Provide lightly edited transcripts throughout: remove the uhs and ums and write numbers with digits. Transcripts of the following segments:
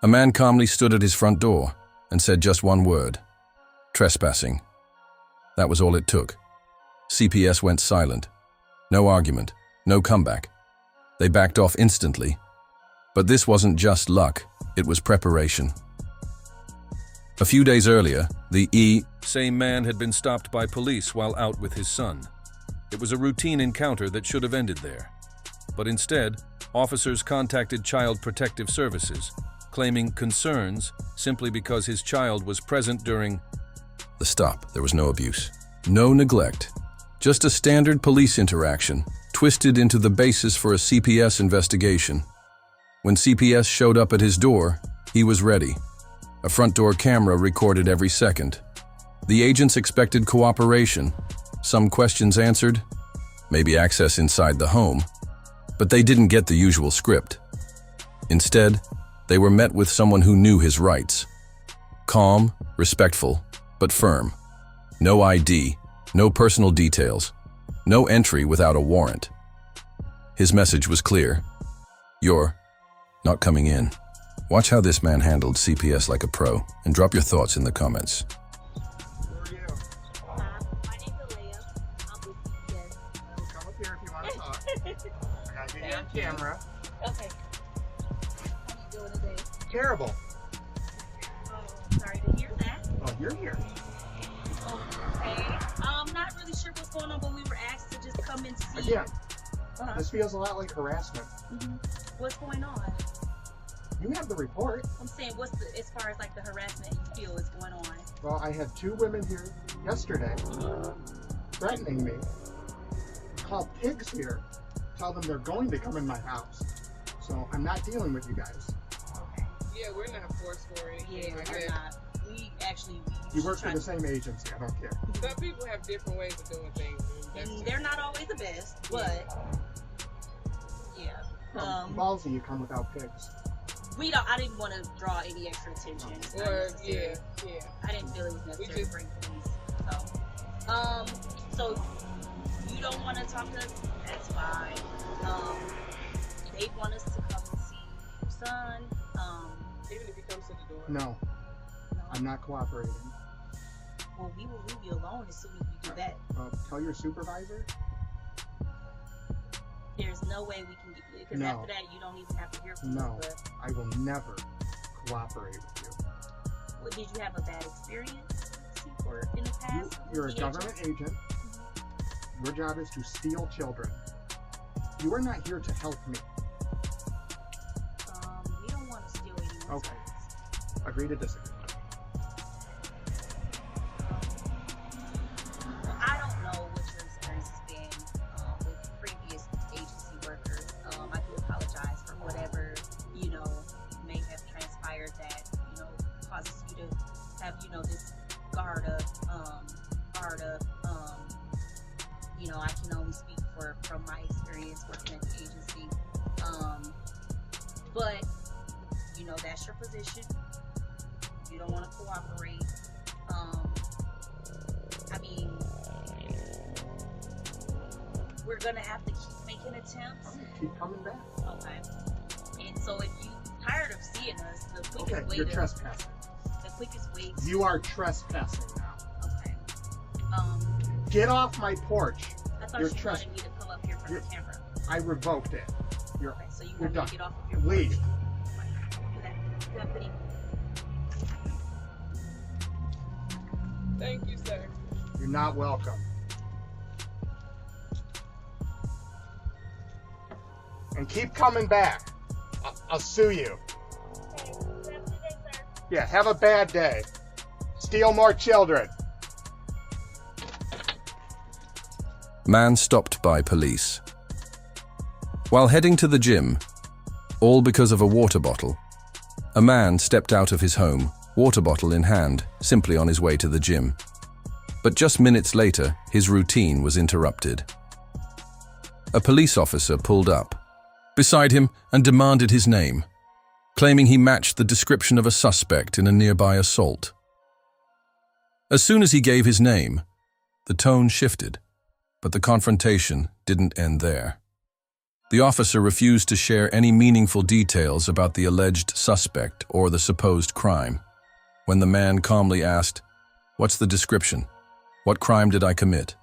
A man calmly stood at his front door and said just one word: trespassing. That was all it took. CPS went silent. No argument, no comeback. They backed off instantly. But this wasn't just luck, it was preparation. A few days earlier, the same man had been stopped by police while out with his son. It was a routine encounter that should have ended there. But instead, officers contacted Child Protective Services, claiming concerns simply because his child was present during the stop. There was no abuse, no neglect, just a standard police interaction, twisted into the basis for a CPS investigation. When CPS showed up at his door, he was ready. A front door camera recorded every second. The agents expected cooperation, some questions answered, maybe access inside the home, but they didn't get the usual script. Instead, they were met with someone who knew his rights. Calm, respectful, but firm. No ID, no personal details, no entry without a warrant. His message was clear: "You're not coming in." Watch how this man handled CPS like a pro, and drop your thoughts in the comments. Who are you? My name's Aaliyah. I'm with CPS. Come up here if you want to talk. I got you on camera. Okay. How you doing today? Terrible. Oh, sorry to hear that. Oh, you're here. Okay. I'm not really sure what's going on, but we were asked to just come and see. Again, Uh-huh. this feels a lot like harassment. What's going on? You have the report. I'm saying, what's the, as far as like the harassment you feel is going on? Well, I had 2 women here yesterday threatening me. Call pigs here. Tell them they're going to come in my house. So I'm not dealing with you guys. Yeah, we're not forced for anything. Yeah, like we're that. not. We actually. You work for the same agency. I don't care. Some people have different ways of doing things. And they're not always the best, but yeah. Ballsy, you come without pigs. We don't. I didn't want to draw any extra attention. It's not Or necessary. yeah. I didn't feel it was necessary just- to bring police. So you don't want to talk to us? That's fine. They want us to come and see your son. Even if he comes to the door. No, I'm not cooperating. Well, we will leave you alone as soon as we do that. Tell your supervisor. There's no way we can get you, because No. after that you don't even have to hear from No, us. But I will never cooperate with you. well, did you have a bad experience or in the past? You're a with the government agents? agent. Your job is to steal children. You are not here to help me. We don't want to steal anyone's Okay. rights. Agree to disagree. Well, I don't know what your experience has been with previous agency workers. I do apologize for whatever, may have transpired that, causes you to have, this guard up. I can only speak from my experience working at the agency. But, that's your position. You don't want to cooperate. We're gonna have to keep making attempts. Keep coming back. Okay. And so if you tired of seeing us, the quickest Okay, way you're to trespassing. the quickest way You are trespassing now. okay. Get off my porch. I thought You're you wanted me to come up here for the you're- camera. I revoked it. You're Okay, so you you're want me done. to get off of your Leave. porch? Okay. You have a good evening. Thank you, sir. You're not welcome. And keep coming back. I'll sue you. Okay, you have a good day, sir. Yeah, have a bad day. Steal more children. Man stopped by police. While heading to the gym, all because of a water bottle, a man stepped out of his home, water bottle in hand, simply on his way to the gym. But just minutes later, his routine was interrupted. A police officer pulled up beside him and demanded his name, claiming he matched the description of a suspect in a nearby assault. As soon as he gave his name, the tone shifted, but the confrontation didn't end there. The officer refused to share any meaningful details about the alleged suspect or the supposed crime. When the man calmly asked, "What's the description? What crime did I commit?"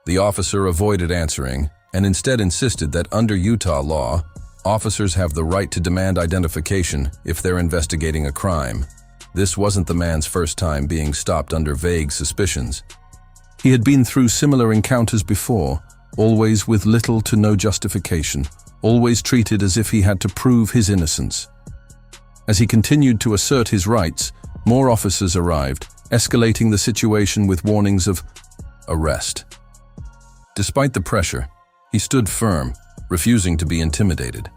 The officer avoided answering and instead insisted that under Utah law, officers have the right to demand identification if they're investigating a crime. This wasn't the man's first time being stopped under vague suspicions. He had been through similar encounters before, always with little to no justification, always treated as if he had to prove his innocence. As he continued to assert his rights, more officers arrived, escalating the situation with warnings of arrest. Despite the pressure, he stood firm, refusing to be intimidated.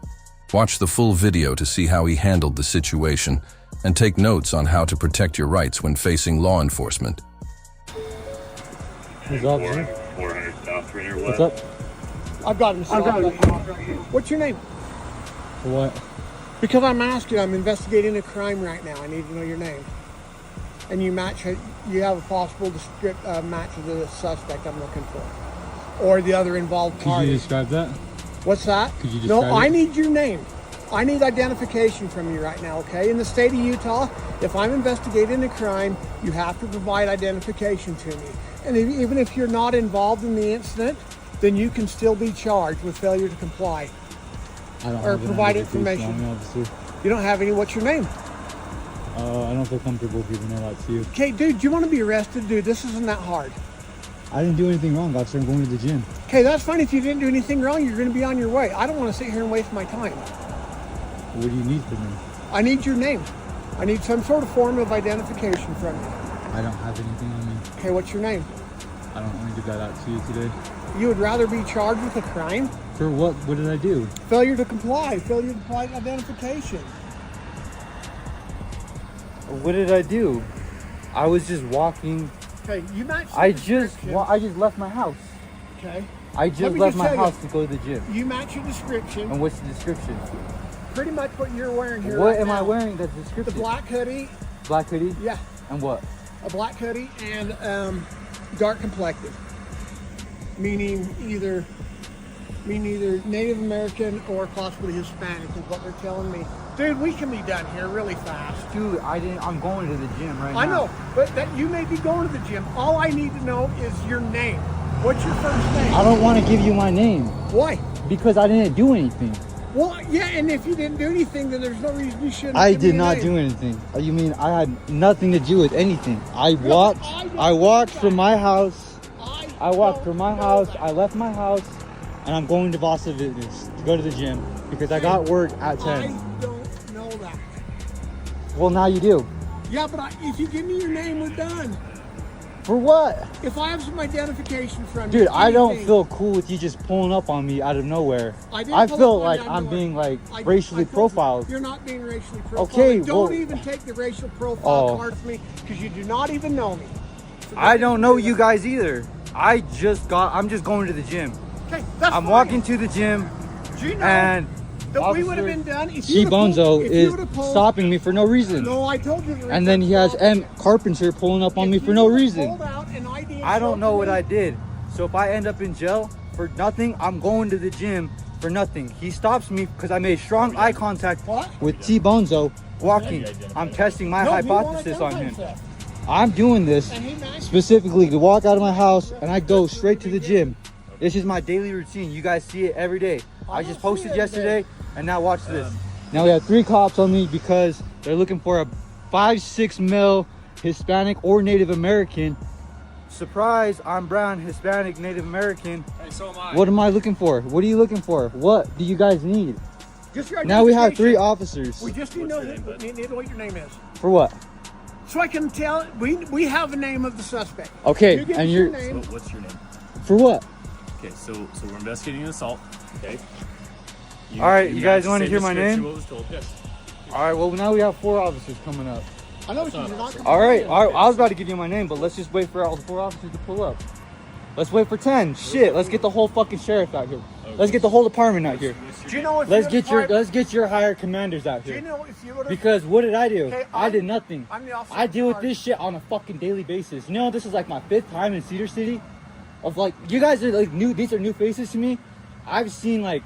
Watch the full video to see how he handled the situation and take notes on how to protect your rights when facing law enforcement. What's up, man? 400 South Trainer West. What's up? I've got him. What's your name? For what? Because I'm asking, I'm investigating a crime right now. I need to know your name. And you have a possible match of the suspect I'm looking for. Or the other involved Could party. you describe that? What's that? Could you describe No, I it? need your name. I need identification from you right now, okay? In the state of Utah, if I'm investigating a crime, you have to provide identification to me. And even if you're not involved in the incident, then you can still be charged with failure to comply. I don't Or have an provide identification information. on me, obviously. You don't have any, what's your name? I don't feel comfortable giving it out to you. Okay, dude, do you want to be arrested? Dude, this isn't that hard. I didn't do anything wrong, officer. I'm going to the gym. Okay, that's fine. If you didn't do anything wrong, you're going to be on your way. I don't want to sit here and waste my time. What do you need from me? I need your name. I need some sort of form of identification from you. I don't have anything on me. Okay, what's your name? I don't want to give that out to you today. You would rather be charged with a crime? For what? What did I do? Failure to comply. Failure to provide identification. What did I do? I was just walking. Okay, you match the I just description. left my house. Okay. I Let just me left just my tell you. house to go to the gym. You match your description. And what's the description? Pretty much what you're wearing here. What right am I now. wearing that's The descriptive? black hoodie. Black hoodie? Yeah, And what? a black hoodie and dark complected. Meaning either Native American or possibly Hispanic is what they're telling me. Dude, we can be done here really fast. Dude, I'm going to the gym right now. I know, but that you may be going to the gym. All I need to know is your name. What's your first name? I don't want to give you my name Why? because I didn't do anything. Well, yeah, and if you didn't do anything, then there's no reason you shouldn't. I give me did your not name. do anything. You mean I had nothing to do with anything? I No, walked. I don't I walked think from that. my house. I walked don't from my know house. that. I left my house, and I'm going to Boston Fitness to go to the gym because I got work at 10. I don't know that. Well, now you do. Yeah, but if you give me your name, we're done. For what? If I have some identification from you, Dude, I don't anything- feel cool with you just pulling up on me out of nowhere. I didn't I pull feel up on like you, I'm know being it. like I racially told you, profiled. You're not being racially profiled. Okay, And don't well- even take the racial profile Oh. card from me because you do not even know me. So I don't know do you that. guys either. I'm just going to the gym. Okay, that's I'm fine. walking to the gym, Do you know and that we would have Officer been done if G you Bonzo is pulled, stopping me for no reason. No, I told you. The And then he has reason. M Carpenter pulling up on If me you for no would've reason. pulled out an ID and I don't showed know to what me- I did. So if I end up in jail for nothing, I'm going to the gym for nothing. He stops me because I made strong eye contact What? with T Bonzo walking. I'm testing my No, he won't hypothesis on identify him. himself. I'm doing this And he matched specifically to walk out of my house and I go straight to the gym. This is my daily routine. You guys see it every day. I just don't see posted it every yesterday, and now watch this. Now we have 3 cops on me because they're looking for a 5'6" male Hispanic or Native American. Surprise, I'm brown, Hispanic, Native American. Hey, so am I. What am I looking for? What are you looking for? What do you guys need? Just your Now we have identification. 3 officers. We just need to know What's your name, bud? need to know what your name is. For what? So I can tell, we have a name of the suspect. Okay, You give and us you're your name. What's your name? for what? Okay, so we're investigating an assault. Okay. All right, you guys matched wanna the hear my description name? What was told. Yes. All right, well now we have 4 officers coming up. I know what you're not. All right, I was about to give you my name, but let's just wait for all the 4 officers to pull up. Let's wait for 10. Shit, let's get the whole fucking sheriff out here. Let's get the whole department out here. Do you know if Let's you get your higher commanders out Do you here. know if you would have? Because what did I do? Okay, I did nothing. I'm the officer I deal with in this shit on a fucking daily basis. You know, this is like my 5th time in Cedar City. Of like, you guys are like new. These are new faces to me. I've seen like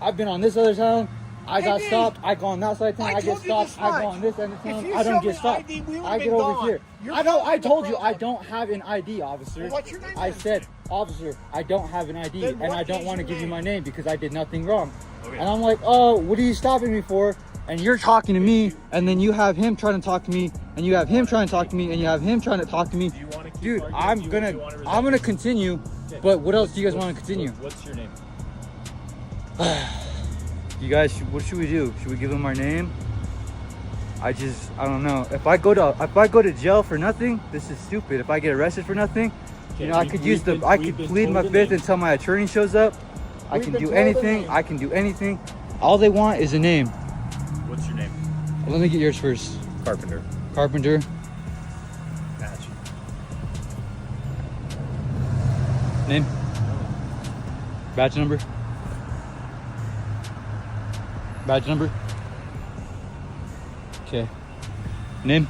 I've been on this other town. I got Hey, stopped. I go on that side of town. I I get told you stopped. this I much. go on this end of If town. you I don't show get me stopped. ID, we would've I been get over gone. here. You're I don't. I causing the told you I problem. don't have an ID, officer. Well, what's your name I then? said, officer, I don't have an ID, Then and what I don't is want to your give you name? my name because I did nothing wrong. Okay. And I'm like, oh, what are you stopping me for? And you're talking to me, and then you have him trying to talk to me, and you have him trying to talk to me, and you have him trying to talk to me. Do you want to keep Dude, arguing? I'm Do you want to gonna resolve? continue. But what else do you guys want to continue? What's your name? You guys, what should we do? Should we give him our name? I don't know. If I go to jail for nothing, this is stupid. If I get arrested for nothing, Okay, you know, I could plead my fifth until my attorney shows up. I We've can been do told the anything. name. I can do anything. All they want is a name. What's your name? Let me get yours first. Carpenter. Carpenter. Patch. Name. Badge number. Badge number. Okay. Name.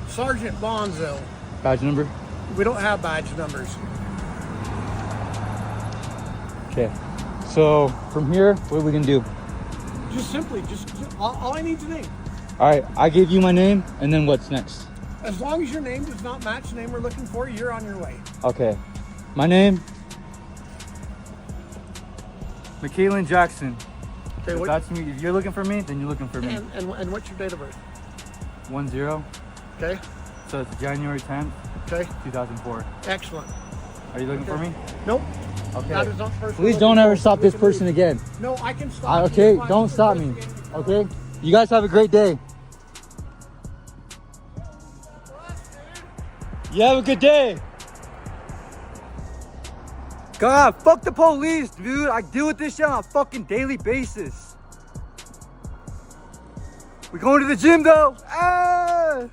Sergeant Bonzo. Badge number. We don't have badge numbers. Okay. So from here, what are we gonna do? Just simply, all I need to name. All right, I gave you my name, and then what's next? As long as your name does not match the name we're looking for, you're on your way. Okay. My name. McKaylin Jackson. Okay, If what, that's me. If you're looking for me, then you're looking for me. and what's your date of birth? 10. Okay, So it's January 10th, okay, 2004. excellent. Are you looking for me? Nope, Okay. that is not the person. Please we're don't looking ever for. stop We this can person leave. again. No, I can stop. Okay, you. don't stop me. Okay? You guys have a great day. You have a good day. God, fuck the police, dude. I deal with this shit on a fucking daily basis. We going to the gym though. Ah!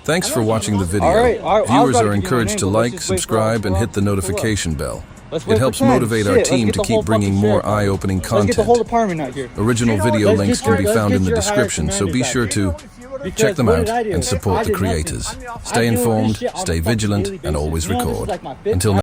Thanks for watching the video. All right, I was Viewers about to are give you my encouraged name, to but let's like, just wait for subscribe, and all- hit the pull up. notification bell. Let's wait It for helps 10. motivate our Shit, let's team get to the whole keep bringing fucking more sheriff out. eye-opening Let's get the content. whole department out here. Original video Let's links get can be your- found let's in the get your higher description, so be commanders sure back to Because check them what out did I do? and support I the did nothing. creators. I'm the officer. Stay I deal with this informed, shit on a stay fucking vigilant, daily and basis. always You know, this is record. like my fifth Until